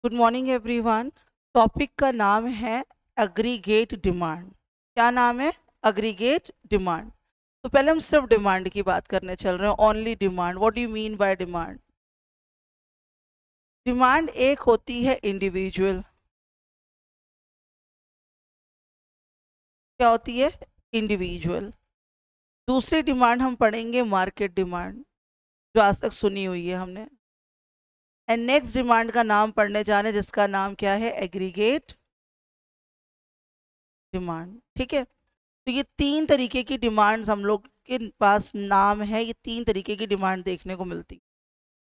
Good morning everyone. Topic का नाम है एग्रीगेट डिमांड। क्या नाम है? Aggregate demand. तो पहले हम सिर्फ डिमांड की बात करने चल रहे हैं, only demand. What do you mean by demand? Demand एक होती है इंडिविजुअल। क्या होती है? इंडिविजुअल। दूसरी डिमांड हम पढ़ेंगे मार्केट डिमांड, जो आज तक सुनी हुई है हमने। एंड नेक्स्ट डिमांड का नाम पढ़ने जा रहे हैं, जिसका नाम क्या है? Aggregate demand. ठीक है। तो ये तीन तरीके की डिमांड्स हम लोग के पास नाम है, ये तीन तरीके की डिमांड देखने को मिलती।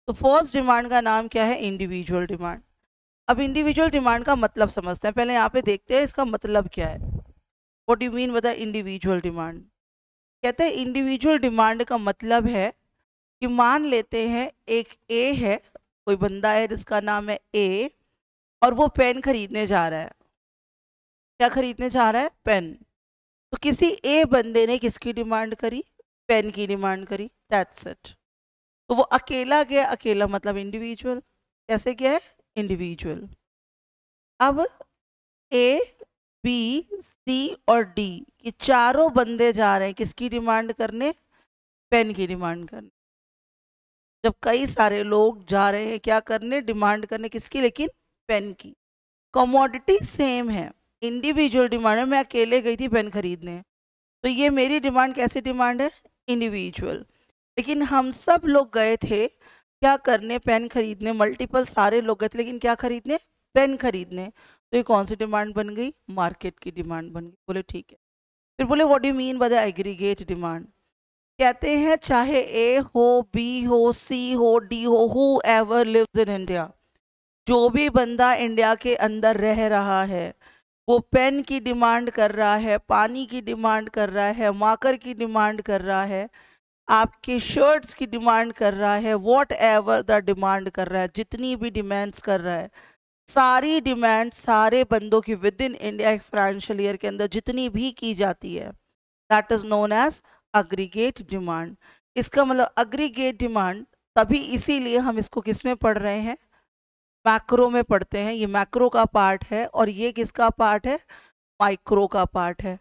तो फर्स्ट डिमांड का नाम क्या है? Individual demand. अब इंडिविजुअल डिमांड का मतलब समझते हैं। पहले यहाँ पे देखते हैं इसका मतलब क्या है। What do you mean by individual demand? कहते हैं इंडिविजुअल डिमांड का मतलब है कि मान लेते हैं एक ए है, कोई बंदा है जिसका नाम है ए, और वो पेन खरीदने जा रहा है। क्या खरीदने जा रहा है? पेन। तो किसी ए बंदे ने किसकी डिमांड करी? पेन की डिमांड करी। That's it. तो वो अकेला गया, अकेला मतलब इंडिविजुअल। कैसे गया है? इंडिविजुअल। अब ए, बी, सी और डी, ये चारों बंदे जा रहे हैं किसकी डिमांड करने? पेन की डिमांड करने। जब कई सारे लोग जा रहे हैं क्या करने? डिमांड करने किसकी? लेकिन पेन की। कमोडिटी सेम है। इंडिविजुअल डिमांड है, मैं अकेले गई थी पेन खरीदने, तो ये मेरी डिमांड कैसी डिमांड है? इंडिविजुअल। लेकिन हम सब लोग गए थे क्या करने? पेन खरीदने। मल्टीपल सारे लोग गए थे, लेकिन क्या खरीदने? पेन खरीदने। तो ये कौन सी डिमांड बन गई? मार्केट की डिमांड बन गई। बोले ठीक है। फिर बोले what do you mean by the aggregate demand? कहते हैं चाहे ए हो, बी हो, सी हो, डी हो, whoever lives in India, जो भी बंदा इंडिया के अंदर रह रहा है, वो पेन की डिमांड कर रहा है, पानी की डिमांड कर रहा है, मार्कर की डिमांड कर रहा है, आपके शर्ट्स की डिमांड कर रहा है, वॉट एवर द डिमांड कर रहा है, जितनी भी डिमांड्स कर रहा है, सारी डिमांड सारे बंदों की विद इन इंडिया एक फाइनेंशियल ईयर के अंदर जितनी भी की जाती है, that is known as aggregate demand. इसका मतलब अग्रीगेट डिमांड, तभी इसीलिए हम इसको किस में पढ़ रहे हैं? मैक्रो में पढ़ते हैं। ये मैक्रो का पार्ट है और ये किसका पार्ट है? माइक्रो का पार्ट है।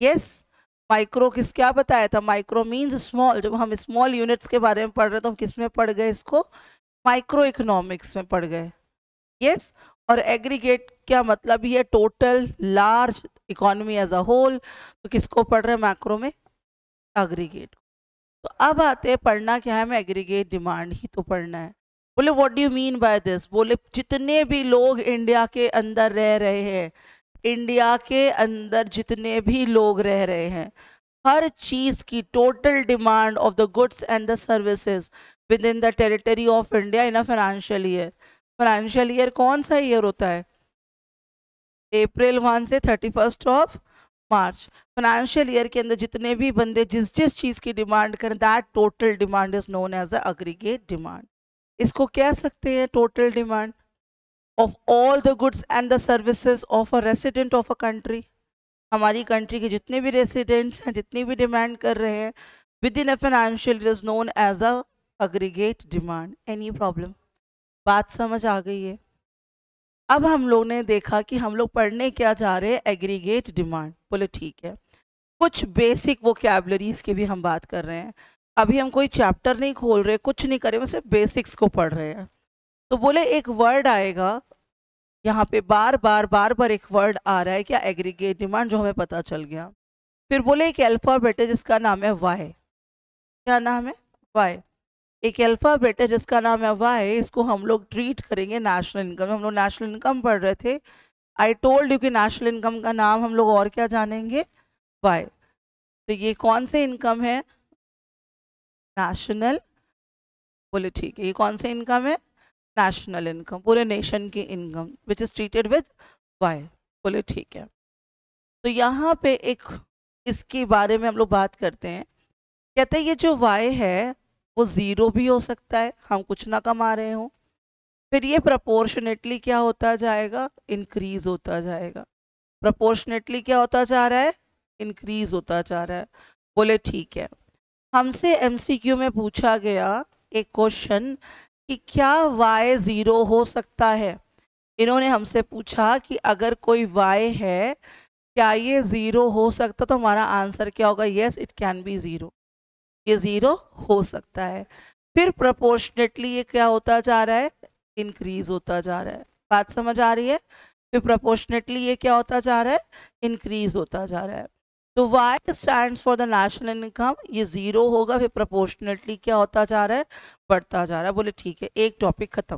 यस। माइक्रो किस क्या बताया था? Micro means small. जब हम स्मॉल यूनिट्स के बारे में पढ़ रहे तो हम किस में पढ़ गए? इसको माइक्रो इकोनॉमिक्स में पढ़ गए। यस। और एग्रीगेट क्या मतलब? ये total large economy as a whole. तो किसको पढ़ रहे हैं? मैक्रो में एग्रीगेट। तो अब आते हैं पढ़ना क्या है? हमें एग्रीगेट डिमांड ही तो पढ़ना है। बोले what do you mean by this? बोले जितने भी लोग इंडिया के अंदर रह रहे हैं, इंडिया के अंदर जितने भी लोग रह रहे हैं, हर चीज की total demand of the goods and the services with in the territory of India in a financial year. Financial year कौन सा ईयर होता है? अप्रैल 1 से 31 ऑफ मार्च। फाइनेंशियल ईयर के अंदर जितने भी बंदे जिस जिस चीज की डिमांड करें, that total demand is known as the aggregate demand. इसको कह सकते हैं total demand of all the goods and the services of a resident of a country. हमारी कंट्री के जितने भी रेसिडेंट्स हैं, जितनी भी डिमांड कर रहे हैं within a financial year is known as a aggregate demand. Any problem? बात समझ आ गई है? अब हम लोग ने देखा कि हम लोग पढ़ने क्या जा रहे हैं? Aggregate demand. बोले ठीक है। कुछ बेसिक वोकैबुलरीज की भी हम बात कर रहे हैं। अभी हम कोई चैप्टर नहीं खोल रहे, कुछ नहीं कर रहे, सिर्फ बेसिक्स को पढ़ रहे हैं। तो बोले एक वर्ड आएगा यहाँ पे, बार बार एक वर्ड आ रहा है क्या? एग्रीगेट डिमांड, जो हमें पता चल गया। फिर बोले एक अल्फाबेट है जिसका नाम है वाई। क्या नाम है? वाई। एक अल्फाबेट है जिसका नाम है वाई। इसको हम लोग ट्रीट करेंगे नेशनल इनकम। हम लोग नेशनल इनकम पढ़ रहे थे, आई टोल्ड यू कि नेशनल इनकम का नाम हम लोग और क्या जानेंगे? वाई। तो ये कौन से इनकम है? नेशनल। बोले ठीक है। ये कौन से इनकम है? नेशनल इनकम, पूरे नेशन की income which is treated with y. बोले ठीक है। तो यहाँ पे एक इसके बारे में हम लोग बात करते हैं। कहते हैं ये जो वाई है वो ज़ीरो भी हो सकता है, हम कुछ ना कमा रहे हो। फिर ये प्रपोर्शनेटली क्या होता जाएगा? इंक्रीज होता जाएगा। प्रपोर्शनेटली क्या होता जा रहा है? इंक्रीज होता जा रहा है। बोले ठीक है। हमसे एमसीक्यू में पूछा गया एक क्वेश्चन कि क्या y ज़ीरो हो सकता है? इन्होंने हमसे पूछा कि अगर कोई y है क्या ये 0 हो सकता, तो हमारा आंसर क्या होगा, यस इट कैन बी 0, ये 0 हो सकता है। फिर प्रोपोर्शनेटली ये क्या होता जा रहा है, इंक्रीज होता जा रहा है। बात समझ आ रही है? फिर प्रोपोर्शनेटली ये क्या होता जा रहा है, इंक्रीज होता जा रहा है। तो y stands for the national income, ये 0 होगा, फिर प्रोपोर्शनेटली क्या होता जा रहा है, बढ़ता जा रहा है। बोले ठीक है, एक टॉपिक खत्म।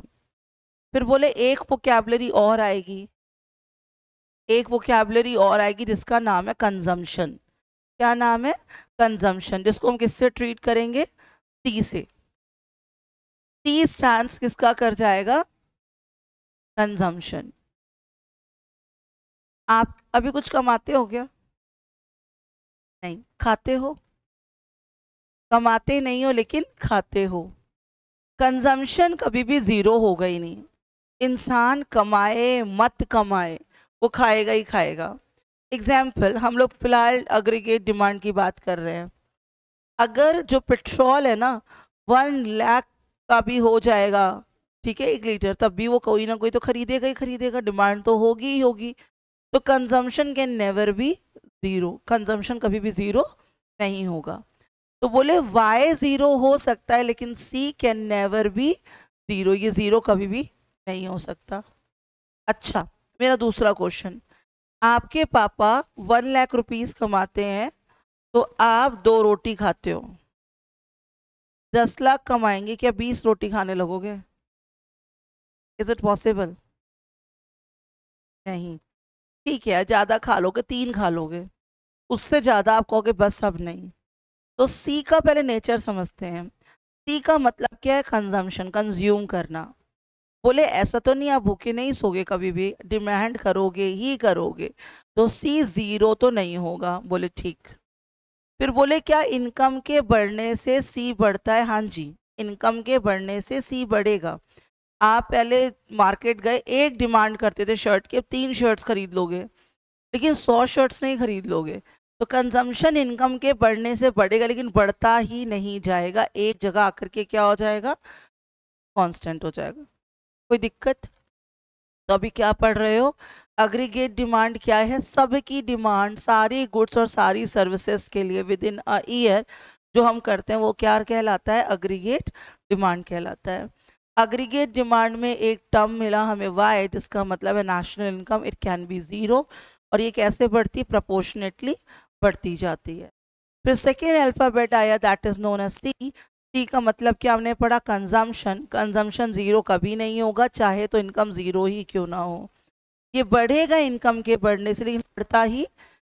फिर बोले एक वोकैबुलरी और आएगी, एक वोकैबुलरी और आएगी जिसका नाम है कंजम्पशन। क्या नाम है, कंजम्पशन, जिसको हम किससे ट्रीट करेंगे, टी से। टी स्टैंड्स किसका कर जाएगा, कंजम्पशन। आप अभी कुछ कमाते हो क्या, नहीं, खाते हो, कमाते नहीं हो लेकिन खाते हो। कंजम्पशन कभी भी 0 होगा ही नहीं। इंसान कमाए मत कमाए, वो खाएगा ही खाएगा। एग्जाम्पल, हम लोग फिलहाल अग्रीगेट डिमांड की बात कर रहे हैं। अगर जो पेट्रोल है ना 1 लाख का भी हो जाएगा, ठीक है, 1 लीटर, तब भी वो कोई ना कोई तो खरीदेगा ही खरीदेगा, डिमांड तो होगी ही होगी। तो consumption can never be 0, consumption कभी भी 0 नहीं होगा। तो बोले y 0 हो सकता है लेकिन c कैन नेवर बी 0, ये 0 कभी भी नहीं हो सकता। अच्छा, मेरा दूसरा क्वेश्चन, आपके पापा 1 लाख रुपीस कमाते हैं, तो आप 2 रोटी खाते हो। 10 लाख कमाएंगे, क्या 20 रोटी खाने लगोगे, इज इट पॉसिबल, नहीं। ठीक है, ज्यादा खा लोगे, 3 खा लोगे, उससे ज्यादा आप कहोगे बस अब नहीं। तो सी का पहले नेचर समझते हैं। सी का मतलब क्या है, कंजम्पशन, कंज्यूम करना। बोले ऐसा तो नहीं आप भूखे नहीं सोगे, कभी भी डिमांड करोगे ही करोगे, तो सी 0 तो नहीं होगा। बोले ठीक। फिर बोले क्या इनकम के बढ़ने से सी बढ़ता है, हाँ जी, इनकम के बढ़ने से सी बढ़ेगा। आप पहले मार्केट गए, एक डिमांड करते थे शर्ट के, 3 शर्ट्स खरीद लोगे, लेकिन 100 शर्ट्स नहीं खरीद लोगे। तो कंजम्पशन इनकम के बढ़ने से बढ़ेगा लेकिन बढ़ता ही नहीं जाएगा, एक जगह आकर के क्या हो जाएगा, कांस्टेंट हो जाएगा। कोई दिक्कत? तो अभी क्या पढ़ रहे हो, अग्रीगेट डिमांड क्या है, सबकी डिमांड, सारी गुड्स और सारी सर्विसेज के लिए विद इन अ ईयर जो हम करते हैं वो क्या कहलाता है, अग्रीगेट डिमांड कहलाता है। अग्रीगेट डिमांड में एक टर्म मिला हमें y, जिसका मतलब है national income, it can be 0, और ये कैसे बढ़ती है, प्रोपोर्शनेटली बढ़ती जाती है। फिर सेकेंड अल्फाबेट आया, that is known as T. T का मतलब क्या हमने पढ़ा, कंजम्पशन। कंजम्पशन 0 कभी नहीं होगा, चाहे तो इनकम 0 ही क्यों ना हो। ये बढ़ेगा इनकम के बढ़ने से, लेकिन बढ़ता ही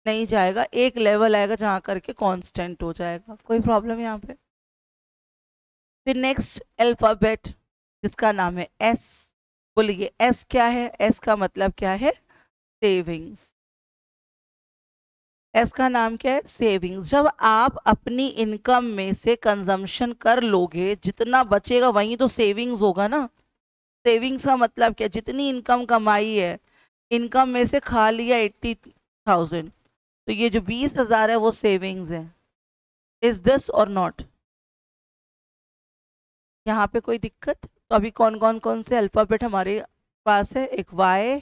नहीं जाएगा, एक लेवल आएगा जहाँ करके कांस्टेंट हो जाएगा। कोई प्रॉब्लम यहाँ पे? फिर नेक्स्ट अल्फाबेट जिसका नाम है एस। बोलिए एस क्या है, एस का मतलब क्या है, सेविंग्स। एस का नाम क्या है, सेविंग्स। जब आप अपनी इनकम में से कंजम्पशन कर लोगे, जितना बचेगा वही तो सेविंग्स होगा ना। सेविंग्स का मतलब क्या, जितनी इनकम कमाई है, इनकम में से खा लिया 80,000, तो ये जो 20,000 है वो सेविंग्स है। इज दिस और नॉट? यहाँ पे कोई दिक्कत? तो अभी कौन कौन कौन से अल्फाबेट हमारे पास है, एक वाई,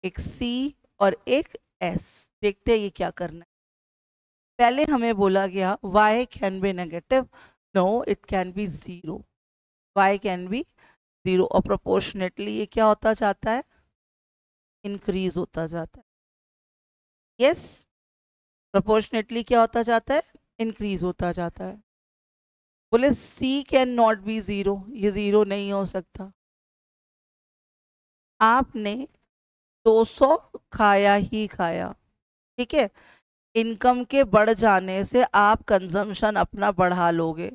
एक सी और एक एस। देखते हैं ये क्या करना है। पहले हमें बोला गया y can be negative, no it can be 0, y can be 0, और प्रोपोर्शनेटली ये क्या होता जाता है, इंक्रीज होता जाता है। यस, प्रोपोर्शनेटली क्या होता जाता है, इंक्रीज होता जाता है। बोले c कैन नॉट बी 0, ये 0 नहीं हो सकता। आपने 200 खाया ही खाया, ठीक है, इनकम के बढ़ जाने से आप कंजम्पशन अपना बढ़ा लोगे,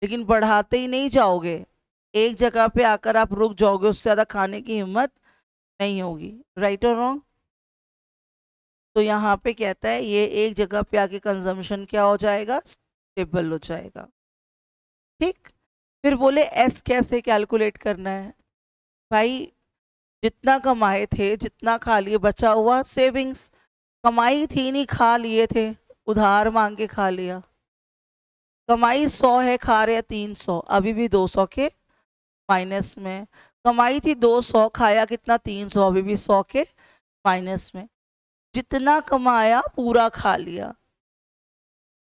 लेकिन बढ़ाते ही नहीं जाओगे, एक जगह पे आकर आप रुक जाओगे, उससे ज़्यादा खाने की हिम्मत नहीं होगी। राइट और रॉन्ग? तो यहाँ पे कहता है ये एक जगह पे आके कंजम्पशन क्या हो जाएगा, स्टेबल हो जाएगा। ठीक। फिर बोले एस कैसे कैलकुलेट करना है, भाई जितना कमाए थे, जितना खा लिए, बचा हुआ सेविंग्स। कमाई थी नहीं, खा लिए थे, उधार मांग के खा लिया। कमाई 100 है, खा रहे 300, अभी भी 200 के माइनस में। कमाई थी 200, खाया कितना 300, अभी भी 100 के माइनस में। जितना कमाया पूरा खा लिया,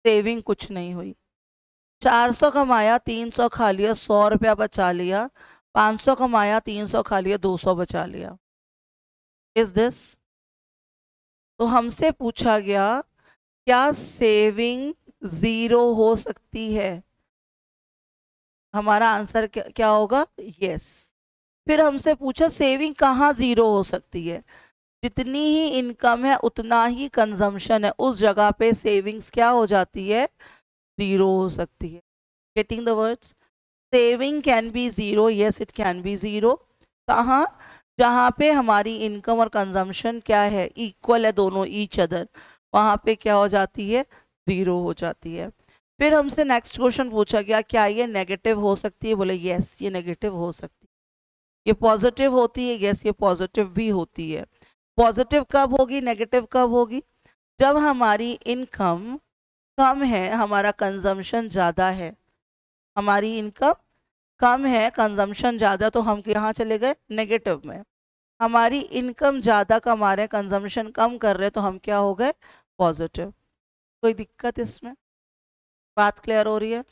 सेविंग कुछ नहीं हुई। 400 कमाया 300 खा लिया, 100 रुपया बचा लिया। 500 कमाया 300 खा लिया, 200 बचा लिया। Is this? तो हमसे पूछा गया क्या सेविंग जीरो हो सकती है? हमारा आंसर क्या होगा? यस। फिर हमसे पूछा सेविंग कहाँ जीरो हो सकती है? जितनी ही इनकम है उतना ही कंजम्पशन है, उस जगह पे सेविंग्स क्या हो जाती है? जीरो हो सकती है। Getting the words? Saving can be zero, yes it can B zero. कहाँ? जहाँ पे हमारी इनकम और कंजम्पशन क्या है? इक्वल है दोनों, ईच अदर, वहाँ पे क्या हो जाती है? जीरो हो जाती है। फिर हमसे नेक्स्ट क्वेश्चन पूछा गया क्या ये नेगेटिव हो सकती है? बोले यस ये नेगेटिव हो सकती है। ये पॉजिटिव होती है? यस ये पॉजिटिव भी होती है। पॉजिटिव कब होगी, नेगेटिव कब होगी? जब हमारी इनकम कम है, हमारा कंजम्पशन ज़्यादा है। हमारी इनकम कम है, कंजम्पशन ज़्यादा, तो हम यहाँ चले गए नेगेटिव में। हमारी इनकम ज़्यादा कमा रहे हैं, कंजम्पशन कम कर रहे हैं, तो हम क्या हो गए? पॉजिटिव। कोई दिक्कत इसमें? बात क्लियर हो रही है?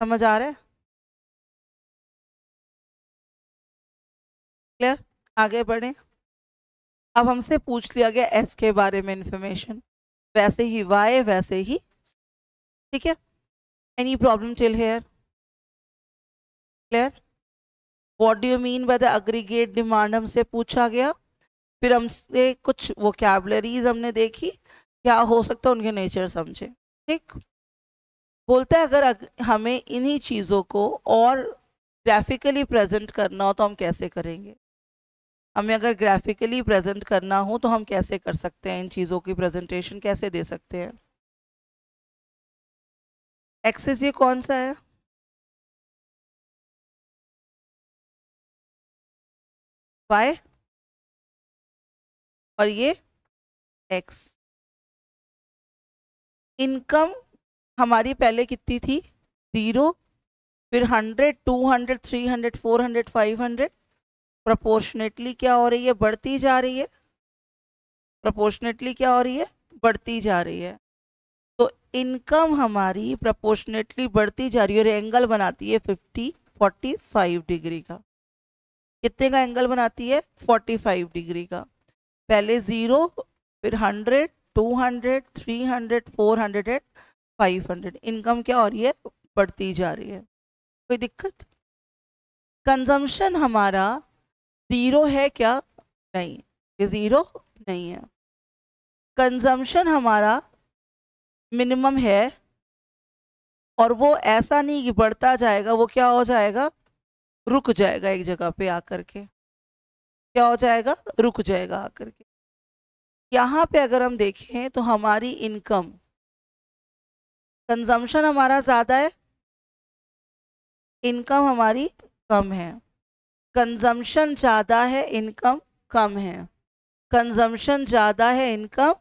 समझ आ रहा है? क्लियर? आगे बढ़े। अब हमसे पूछ लिया गया एस के बारे में इंफॉर्मेशन, वैसे ही वाई, वैसे ही, ठीक है? Any problem till here? Clear? What do you mean by the aggregate demand हमसे पूछा गया। फिर हमसे कुछ वोकैबुलरीज हमने देखी, क्या हो सकता है उनके नेचर समझे। ठीक, बोलते हैं अगर हमें इन्हीं चीज़ों को और ग्राफिकली प्रेजेंट करना हो तो हम कैसे करेंगे? हमें अगर ग्राफिकली प्रेजेंट करना हो तो हम कैसे कर सकते हैं? इन चीज़ों की प्रेजेंटेशन कैसे दे सकते हैं? एक्सेस ये कौन सा है? वाई, और ये एक्स। इनकम हमारी पहले कितनी थी? 0, फिर 100, 200, 300, 400, 500, प्रोपोर्शनेटली क्या हो रही है? बढ़ती जा रही है। प्रोपोर्शनेटली क्या हो रही है? बढ़ती जा रही है। तो इनकम हमारी प्रोपोर्शनेटली बढ़ती जा रही है और एंगल बनाती है 45 डिग्री का। कितने का एंगल बनाती है? 45 डिग्री का। पहले 0, फिर 100, 200, 300, 400, 500। इनकम क्या हो रही है? बढ़ती जा रही है। कोई दिक्कत? कंजम्पशन हमारा जीरो है क्या? नहीं, ये जीरो नहीं है। कंजम्पशन हमारा मिनिमम है, और वो ऐसा नहीं कि बढ़ता जाएगा, वो क्या हो जाएगा? रुक जाएगा एक जगह पे आकर के। क्या हो जाएगा? रुक जाएगा आकर के। यहाँ पे अगर हम देखें तो हमारी इनकम, कंजम्पशन हमारा ज़्यादा है, इनकम हमारी कम है। कंजम्पशन ज़्यादा है, इनकम कम है। कंजम्पशन ज़्यादा है, इनकम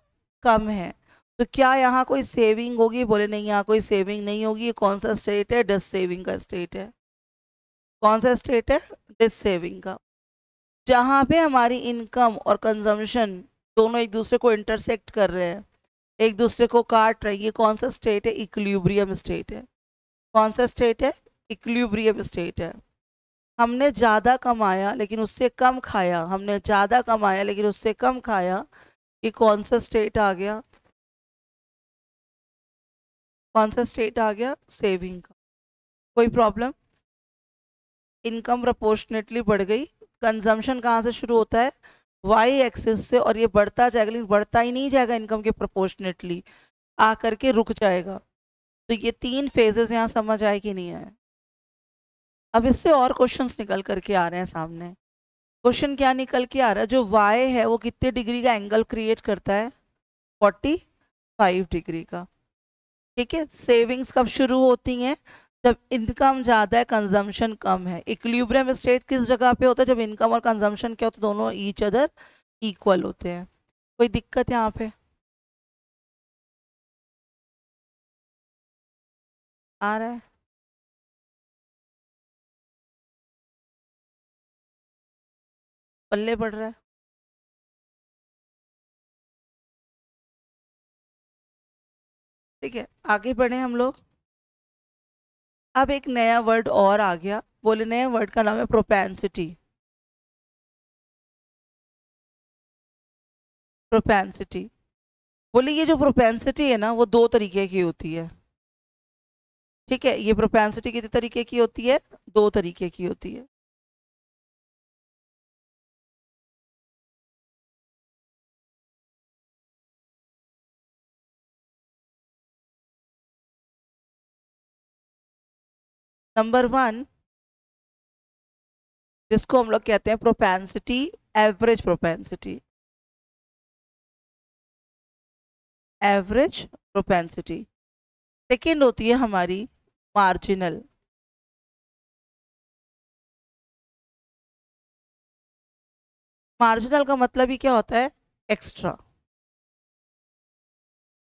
कम है। तो क्या यहाँ कोई सेविंग होगी? बोले नहीं, यहाँ कोई सेविंग नहीं होगी। ये कौन सा स्टेट है? डिस सेविंग का स्टेट है। कौन सा स्टेट है? डिस सेविंग का। जहाँ पे हमारी इनकम और कंजम्पशन दोनों एक दूसरे को इंटरसेक्ट कर रहे हैं, एक दूसरे को काट रहे हैं, ये कौन सा स्टेट है? इक्विलिब्रियम स्टेट है। कौन सा स्टेट है? इक्विलिब्रियम स्टेट है। हमने ज़्यादा कमाया लेकिन उससे कम खाया, हमने ज़्यादा कमाया लेकिन उससे कम खाया, ये कौन सा स्टेट आ गया? कौन सा स्टेट आ गया? सेविंग का। कोई प्रॉब्लम? इनकम प्रोपोर्शनेटली बढ़ गई। कंजम्पशन कहाँ से शुरू होता है? वाई एक्सिस से, और ये बढ़ता जाएगा, लेकिन बढ़ता ही नहीं जाएगा इनकम के प्रोपोर्शनेटली, आकर के रुक जाएगा। तो ये 3 फेजेस यहाँ समझ आए कि नहीं आए? अब इससे और क्वेश्चंस निकल करके आ रहे हैं सामने। क्वेश्चन क्या निकल के आ रहा है? जो वाई है वो कितने डिग्री का एंगल क्रिएट करता है? 45 डिग्री का। ठीक है, सेविंग्स कब शुरू होती हैं? जब इनकम ज़्यादा है, कंजम्पशन कम है। इक्विलिब्रियम स्टेट किस जगह पे होता है? जब इनकम और कंजम्पशन क्या होते हैं? दोनों ईच अदर इक्वल होते हैं। कोई दिक्कत यहाँ पे? आ रहा है? पल्ले पड़ रहा है। ठीक है, आगे बढ़े हम लोग। अब एक नया वर्ड और आ गया, बोले नए वर्ड का नाम है प्रोपेंसिटी। प्रोपेंसिटी, बोले ये जो प्रोपेंसिटी है ना वो दो तरीके की होती है। ठीक है, ये प्रोपेंसिटी कितने तरीके की होती है? दो तरीके की होती है। नंबर वन, जिसको हम लोग कहते हैं propensity, average propensity. Average propensity. Second होती है हमारी मार्जिनल। मार्जिनल का मतलब ही क्या होता है? एक्स्ट्रा।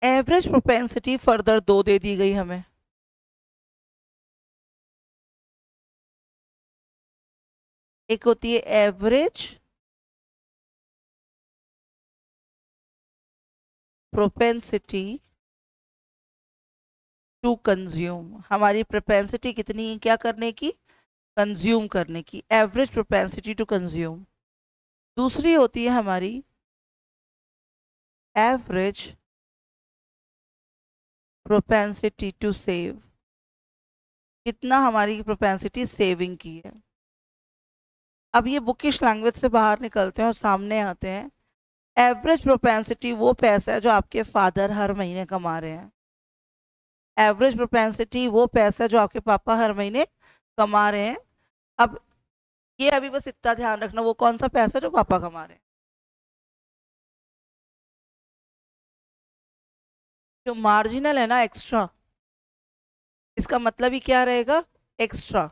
एवरेज प्रोपेंसिटी फर्दर दो दे दी गई हमें। एक होती है एवरेज प्रोपेंसिटी टू कंज्यूम। हमारी प्रोपेंसिटी कितनी है क्या करने की? कंज्यूम करने की। Average propensity to consume. दूसरी होती है हमारी एवरेज प्रोपेंसिटी टू सेव। कितना हमारी प्रोपेंसिटी सेविंग की है। अब ये बुकिश लैंग्वेज से बाहर निकलते हैं और सामने आते हैं। एवरेज प्रोपेंसिटी वो पैसा है जो आपके फादर हर महीने कमा रहे हैं। एवरेज प्रोपेंसिटी वो पैसा है जो आपके पापा हर महीने कमा रहे हैं। अब ये अभी बस इतना ध्यान रखना, वो कौन सा पैसा है जो पापा कमा रहे हैं। जो मार्जिनल है ना, एक्स्ट्रा, इसका मतलब ही क्या रहेगा? एक्स्ट्रा।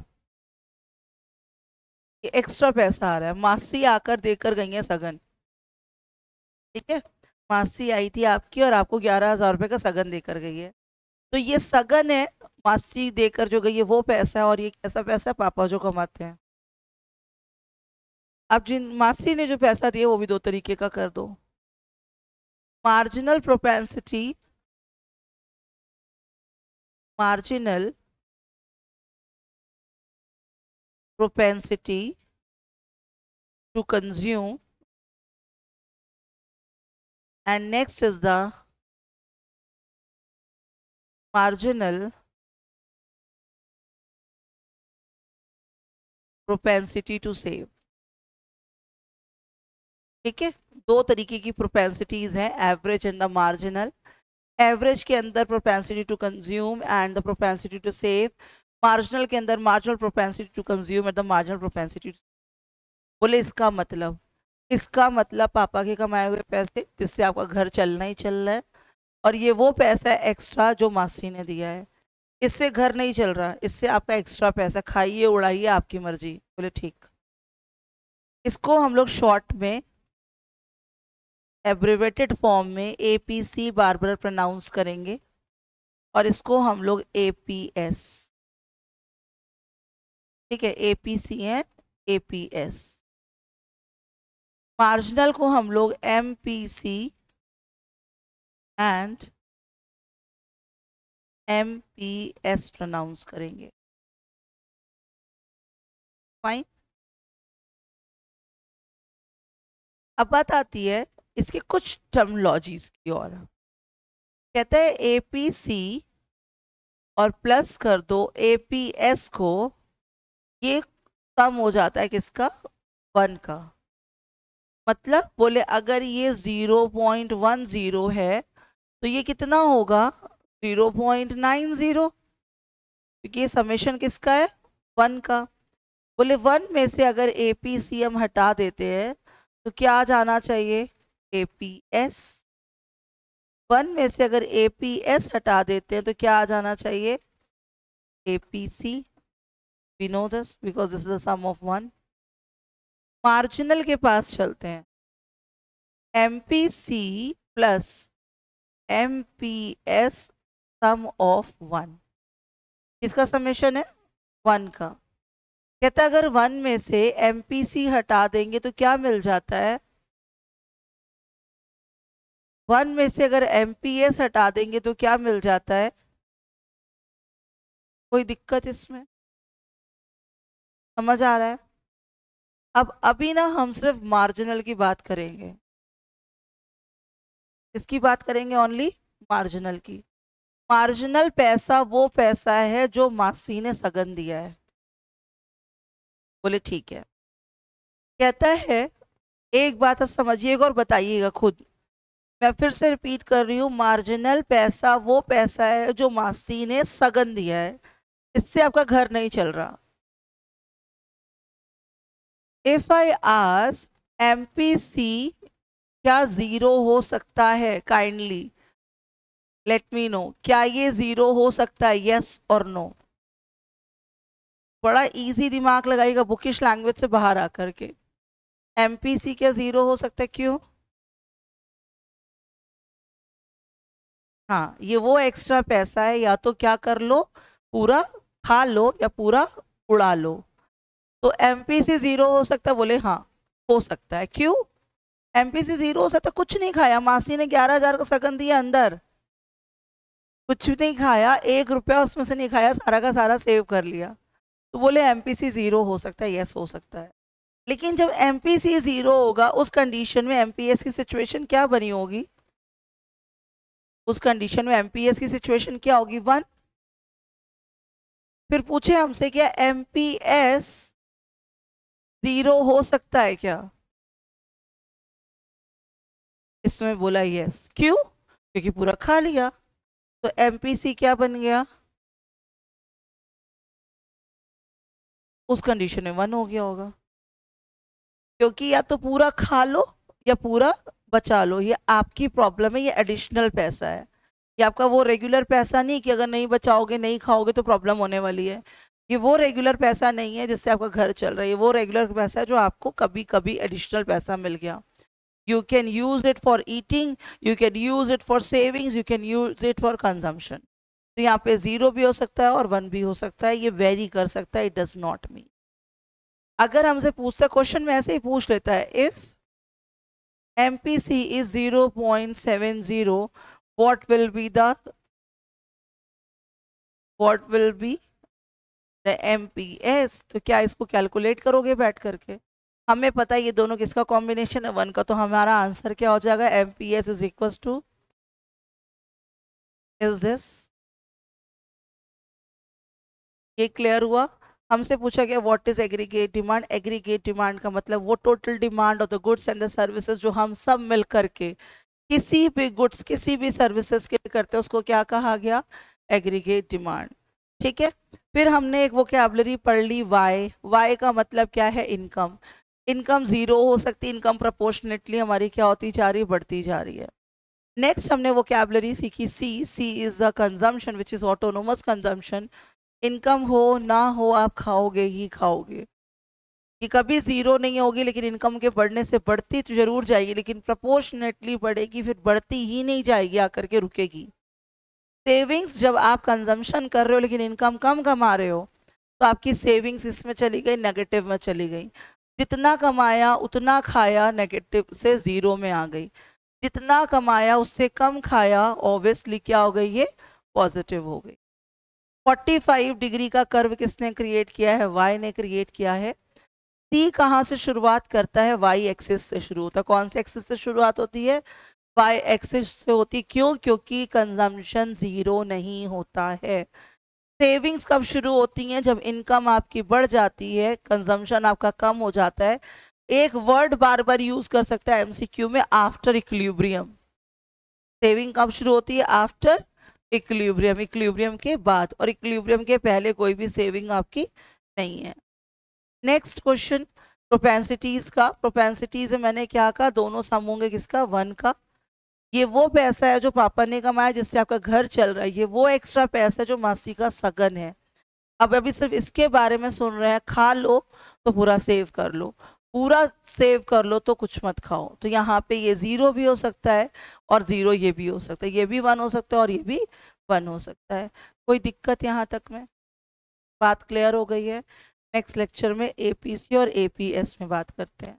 ये एक्स्ट्रा पैसा आ रहा है। मासी आकर देकर गई है सगन। ठीक है, मासी आई थी आपकी और आपको 11,000 रुपए का सगन देकर गई है। तो ये सगन है, मासी देकर जो गई है वो पैसा है, और ये कैसा पैसा है? पापा जो कमाते हैं। अब जिन मासी ने जो पैसा दिया वो भी दो तरीके का कर दो। Marginal propensity, marginal propensity to consume, and next is the marginal propensity to save। ठीक है, दो तरीके की प्रोपेंसिटीज हैं, average and the marginal. Average के अंदर propensity to consume and the propensity to save. Marginal के अंदर marginal propensity to consume and the marginal propensity. बोले इसका मतलब, इसका मतलब पापा के कमाए हुए पैसे जिससे आपका घर चलना ही चल रहा है, और ये वो पैसा है एक्स्ट्रा जो मासी ने दिया है। इससे घर नहीं चल रहा, इससे आपका एक्स्ट्रा पैसा, खाइए उड़ाइए आपकी मर्जी। बोले ठीक। इसको हम लोग शॉर्ट में एब्रिवेटेड फॉर्म में एपीसी बार बार प्रोनाउंस करेंगे, और इसको हम लोग एपीएस। ठीक है, एपीसी है, एपीएस। मार्जिनल को हम लोग एमपीसी एंड एमपीएस प्रोनाउंस करेंगे। फाइन। अब बात आती है इसके कुछ टर्मोलॉजीज की। और कहते हैं एपीसी और प्लस कर दो एपीएस को, ये कम हो जाता है किसका? 1 का। मतलब बोले अगर ये 0.10 है तो ये कितना होगा? 0.90, क्योंकि ये समेशन किसका है? 1 का। बोले 1 में से अगर एपीसी हम हटा देते हैं तो क्या आ जाना चाहिए? एपीएस। 1 में से अगर एपीएस हटा देते हैं तो क्या आ जाना चाहिए? APC. We know this because this is the sum of 1। Marginal के पास चलते हैं। MPC plus MPS sum of 1। किसका समेशन है? 1 का। कहता है अगर 1 में से MPC हटा देंगे तो क्या मिल जाता है? 1 में से अगर MPS हटा देंगे तो क्या मिल जाता है? कोई दिक्कत इसमें? समझ आ रहा है? अब अभी ना हम सिर्फ मार्जिनल की बात करेंगे। इसकी बात करेंगे ओनली मार्जिनल की। मार्जिनल पैसा वो पैसा है जो मासी ने सगन दिया है। बोले ठीक है। कहता है एक बात अब समझिएगा और बताइएगा खुद। मैं फिर से रिपीट कर रही हूँ, मार्जिनल पैसा वो पैसा है जो मासी ने सगन दिया है, इससे आपका घर नहीं चल रहा। इफ आई आस्क MPC क्या जीरो हो सकता है, काइंडली लेट मी नो, क्या ये जीरो हो सकता है, यस और नो? बड़ा इजी दिमाग लगाइएगा बुकिश लैंग्वेज से बाहर आकर के। MPC क्या जीरो हो सकता है, क्यों? हाँ, ये वो एक्स्ट्रा पैसा है, या तो क्या कर लो, पूरा खा लो या पूरा उड़ा लो। तो MPC जीरो हो सकता है? बोले हाँ हो सकता है। क्यों MPC जीरो हो सकता है? कुछ नहीं खाया, मासी ने 11,000 का सगन दिया, अंदर कुछ भी नहीं खाया, 1 रुपया उसमें से नहीं खाया, सारा का सारा सेव कर लिया। तो बोले MPC जीरो हो सकता है, यस हो सकता है। लेकिन जब MPC जीरो होगा उस कंडीशन में MPS की सिचुएशन क्या बनी होगी? उस कंडीशन में MPS की सिचुएशन क्या होगी? 1। फिर पूछे हमसे क्या MPS जीरो हो सकता है क्या? इसमें बोला यस। क्यों? क्योंकि पूरा खा लिया। तो MPC क्या बन गया? उस कंडीशन में 1 हो गया होगा, क्योंकि या तो पूरा खा लो या पूरा बचा लो। ये आपकी प्रॉब्लम है, ये एडिशनल पैसा है। ये आपका वो रेगुलर पैसा नहीं कि अगर नहीं बचाओगे नहीं खाओगे तो प्रॉब्लम होने वाली है। ये वो रेगुलर पैसा नहीं है जिससे आपका घर चल रहा है। ये वो रेगुलर पैसा है जो आपको कभी कभी एडिशनल पैसा मिल गया। You can use it for eating, you can use it for savings, you can use it for consumption. तो यहाँ पे 0 भी हो सकता है और 1 भी हो सकता है, ये वेरी कर सकता है। इट डज नॉट मीन, अगर हमसे पूछता क्वेश्चन में ऐसे ही पूछ लेता है, if MPC is 0.70, what will be the MPS? तो क्या इसको कैलकुलेट करोगे बैठ करके? हमें पता है ये दोनों किसका कॉम्बिनेशन है, 1 का। तो हमारा आंसर क्या हो जाएगा? MPS is equal two is this. ये क्लियर हुआ? हमसे पूछा गया what is aggregate demand. Aggregate demand का मतलब वो total demand of the goods and the services जो हम सब मिल करके किसी भी गुड्स किसी भी सर्विसेज के करते हैं, उसको क्या कहा गया? Aggregate demand. ठीक है। फिर हमने एक वोकैबुलरी पढ़ ली, वाई का मतलब क्या है? इनकम। इनकम जीरो हो सकती है, इनकम प्रोपोर्शनेटली हमारी क्या होती जा रही है? बढ़ती जा रही है। नेक्स्ट हमने वोकैबुलरी सीखी, c is the consumption which is autonomous consumption. Income हो ना हो आप खाओगे ही खाओगे, ये कभी जीरो नहीं होगी, लेकिन इनकम के बढ़ने से बढ़ती तो जरूर जाएगी, लेकिन प्रोपोर्शनेटली बढ़ेगी, फिर बढ़ती ही नहीं जाएगी, आकर के रुकेगी। सेविंग्स, जब आप कंजम्पशन कर रहे हो लेकिन इनकम कम कमा रहे हो, तो आपकी सेविंग्स इसमें चली गई, नेगेटिव में चली गई। जितना कमाया उतना खाया, नेगेटिव से जीरो में आ गई। जितना कमाया उससे कम खाया, ऑब्वियसली क्या हो गई? ये पॉजिटिव हो गई। 45 डिग्री का कर्व किसने क्रिएट किया है? वाई ने क्रिएट किया है। सी कहाँ से शुरुआत करता है? वाई एक्सिस से शुरू होता है। कौन से एक्सिस से शुरुआत होती है? वाई एक्सिस से होती। क्यों? क्योंकि कंजम्पशन जीरो नहीं होता है। सेविंग्स कब शुरू होती हैं? जब इनकम आपकी बढ़ जाती है, कंजम्पशन आपका कम हो जाता है। एक वर्ड बार बार यूज कर सकता है MCQ में, आफ्टर इक्विलिब्रियम। सेविंग कब शुरू होती है? आफ्टर इक्विलिब्रियम, इक्विलिब्रियम के बाद, और इक्विलिब्रियम के पहले कोई भी सेविंग आपकी नहीं है। नेक्स्ट क्वेश्चन प्रोपेंसिटीज का। प्रोपेंसिटीज में मैंने क्या कहा? दोनों सम होंगे किसका? 1 का। ये वो पैसा है जो पापा ने कमाया जिससे आपका घर चल रहा है। ये वो एक्स्ट्रा पैसा है जो मासी का सगन है। अब अभी सिर्फ इसके बारे में सुन रहे हैं। खा लो तो पूरा सेव कर लो, पूरा सेव कर लो तो कुछ मत खाओ। तो यहाँ पे ये 0 भी हो सकता है और 0 ये भी हो सकता है, ये भी 1 हो सकता है और ये भी 1 हो सकता है। कोई दिक्कत यहाँ तक में? बात क्लियर हो गई है? नेक्स्ट लेक्चर में एपीसी और एपीएस में बात करते हैं।